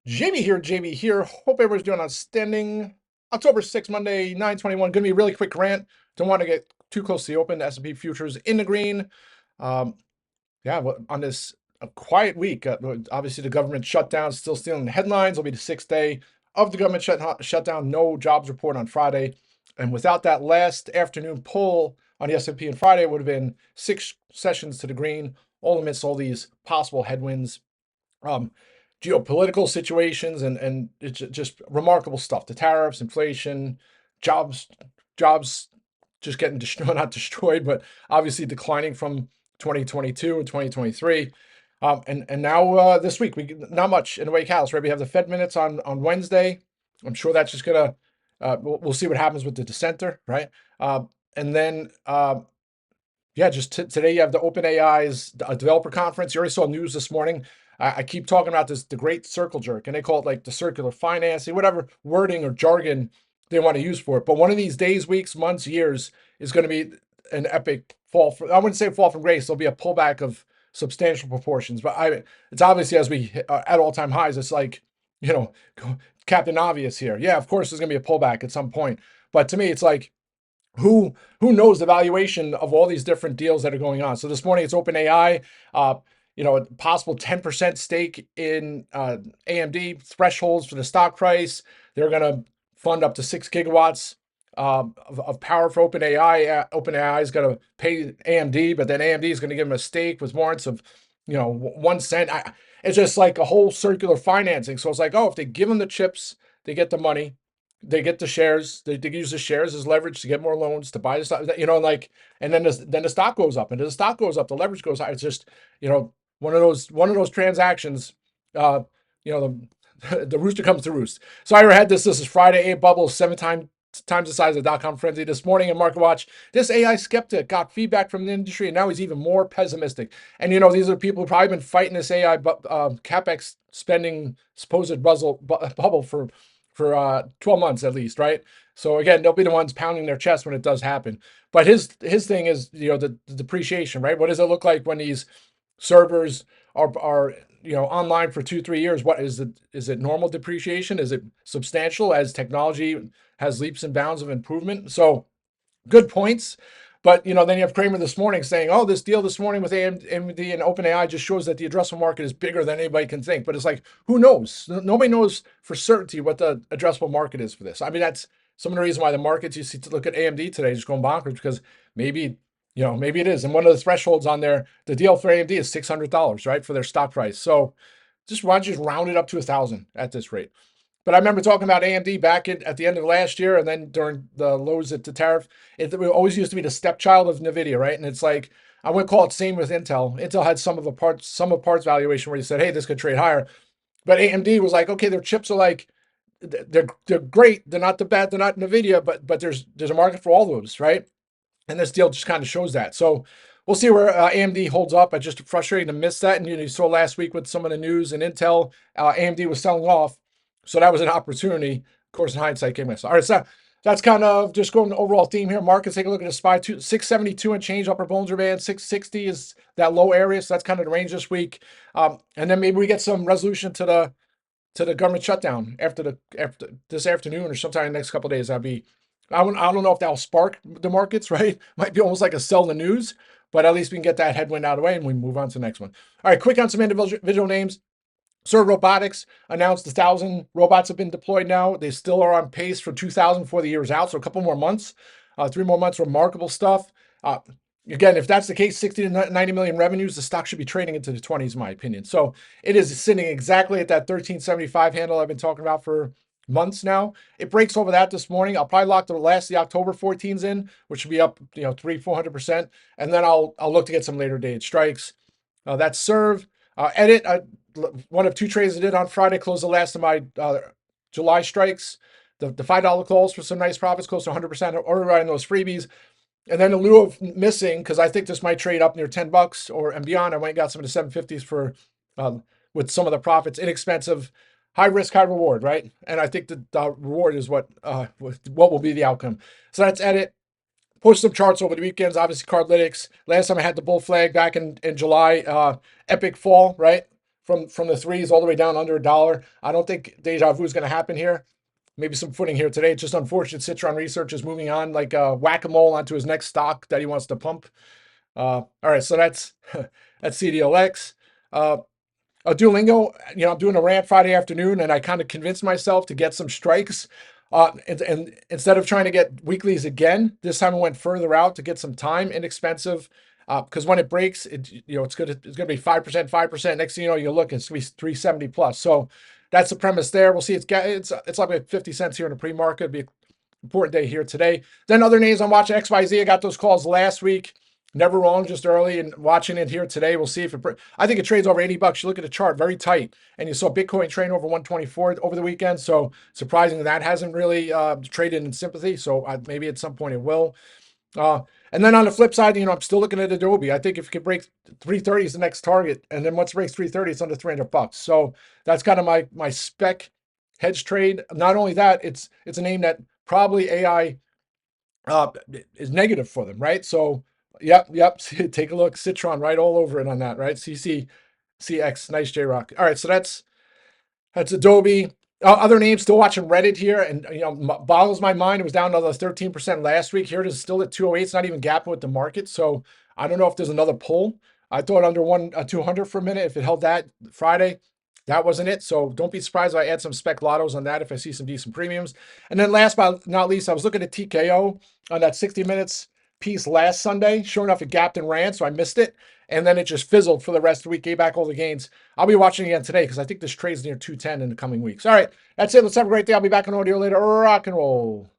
JB here. Hope everyone's doing outstanding. October 6th, Monday, 9:21. Going to be a really quick rant. Don't want to get too close to the open. The S&P futures in the green. Um, on this a quiet week. Obviously, the government shutdown still stealing the headlines. It'll be the sixth day of the government shutdown. No jobs report on Friday. And without that last afternoon poll on the S&P on Friday, it would have been 6 sessions to the green, all amidst all these possible headwinds. Um, Geopolitical situations and it's just remarkable stuff. The tariffs, inflation, jobs, jobs just getting destroyed, not destroyed, but obviously declining from 2022 and 2023. And now this week, we not much in the way of catalyst, right? We have the Fed minutes on Wednesday. I'm sure that's just gonna we'll see what happens with the dissenter, right? And then just today you have the OpenAI's developer conference. You already saw news this morning. I keep talking about this, the great circle jerk, and they call it like the circular financing, whatever wording or jargon they want to use for it. But one of these days, weeks, months, years is going to be an epic fall. I wouldn't say fall from grace. There'll be a pullback of substantial proportions. But it's obviously as we at all time highs. It's like you know, Captain Obvious here. Yeah, of course there's going to be a pullback at some point. But to me, it's like who knows the valuation of all these different deals that are going on. So this morning it's OpenAI, a possible 10% stake in AMD, thresholds for the stock price. They're going to fund up to 6 gigawatts of power for OpenAI. OpenAI is going to pay AMD, but then AMD is going to give them a stake with warrants of 1 cent. It's just like a whole circular financing. So it's like, oh, if they give them the chips, they get the money, they get the shares. They use the shares as leverage to get more loans to buy the stock. And then the stock goes up, and as the stock goes up, the leverage goes high. It's just one of those transactions. Uh, you know, the rooster comes to roost. So I had this. This is Friday. A bubble 7 times the size of .com frenzy. This morning in Market Watch, this AI skeptic got feedback from the industry, and now he's even more pessimistic. And these are people who've probably been fighting this AI capex spending supposed bubble for 12 months at least, right? So again, they'll be the ones pounding their chest when it does happen. But his thing is, the depreciation, right? What does it look like when these servers are online for 2-3 years? What is it? Is it normal depreciation? Is it substantial as technology has leaps and bounds of improvement? So good points. But then you have Kramer this morning saying, "Oh, this deal this morning with AMD and OpenAI just shows that the addressable market is bigger than anybody can think." But it's like, who knows? Nobody knows for certainty what the addressable market is for this. I mean, that's some of the reason why the markets, you see, to look at AMD today just going bonkers, because maybe maybe it is. And one of the thresholds on there, the deal for AMD is $600, right, for their stock price. So why don't you just round it up to 1,000 at this rate? But I remember talking about AMD back at the end of last year, and then during the lows at the tariff. It always used to be the stepchild of NVIDIA, right? And it's like, I wouldn't call it same with Intel. Intel had some of parts valuation where you said, hey, this could trade higher. But AMD was like, okay, their chips are like, they're great. They're not the bad. They're not NVIDIA, but there's a market for all those, right? And this deal just kind of shows that. So we'll see where AMD holds up. It's just frustrating to miss that. And you saw last week with some of the news and Intel, AMD was selling off. So that was an opportunity. Of course, in hindsight, came this. All right, so that's kind of just going to the overall theme here. Markets, take a look at the SPY 672 and change upper Bollinger Band. 660 is that low area. So that's kind of the range this week. And then maybe we get some resolution to the government shutdown after this afternoon or sometime in the next couple of days. I don't know if that'll spark the markets, right? Might be almost like a sell the news, but at least we can get that headwind out of the way and we move on to the next one. All right, quick on some individual names. SERV Robotics announced 1,000 robots have been deployed now. They still are on pace for 2,000 before the year's out, so a couple more months, 3 more months, remarkable stuff. Again, if that's the case, 60 to 90 million revenues, the stock should be trading into the 20s, in my opinion. So it is sitting exactly at that 1375 handle I've been talking about for months now. It breaks over that this morning. I'll probably lock the October 14s in, which should be up 300-400%, and then I'll look to get some later date strikes. That's SERV. Edit, one of 2 trades I did on Friday, closed the last of my July strikes. The $5 calls for some nice profits, close to 100% order right in those freebies. And then in lieu of missing, because I think this might trade up near $10 and beyond, I went and got some of the 750s for with some of the profits. Inexpensive, high risk, high reward, right? And I think the reward is what will be the outcome. So that's Edit. Post some charts over the weekends. Obviously, Cardlytics. Last time I had the bull flag back in July. Epic fall, right? from the threes all the way down under $1. I don't think deja vu is going to happen here. Maybe some footing here today. It's just unfortunate Citron Research is moving on like whack-a-mole onto his next stock that he wants to pump. All right, so that's that's CDLX. Duolingo, I'm doing a rant Friday afternoon, and I kind of convinced myself to get some strikes. And instead of trying to get weeklies again, this time I went further out to get some time, inexpensive. Because when it breaks, it's gonna be 5%, 5%. Next thing you know, you look, it's gonna be 370 plus. So that's the premise there. We'll see. It's like 50 cents here in the pre-market. It'll be an important day here today. Then other names I'm watching, XYZ. I got those calls last week. Never wrong, just early, and watching it here today. We'll see if I think it trades over $80. You look at the chart, very tight, and you saw Bitcoin trading over 124 over the weekend. So surprising that hasn't really traded in sympathy. So maybe at some point it will. And then on the flip side, I'm still looking at Adobe. I think if it could break 330 is the next target, and then once it breaks 330, it's under $300. So that's kind of my spec hedge trade. Not only that, it's a name that probably AI is negative for them, right? So yep. Take a look, Citron right all over it on that, right? CX, nice J-Rock. All right, so that's Adobe. Other names, still watching Reddit here, and boggles my mind. It was down another 13% last week. Here it is, still at 208. It's not even gapping with the market. So I don't know if there's another pull. I thought under 200 for a minute. If it held that Friday, that wasn't it. So don't be surprised if I add some spec lottos on that if I see some decent premiums. And then last but not least, I was looking at TKO on that 60 minutes piece last Sunday. Sure enough, it gapped and ran, so I missed it. And then it just fizzled for the rest of the week, gave back all the gains. I'll be watching again today because I think this trade's near 210 in the coming weeks. All right, that's it. Let's have a great day. I'll be back on audio later. Rock and roll.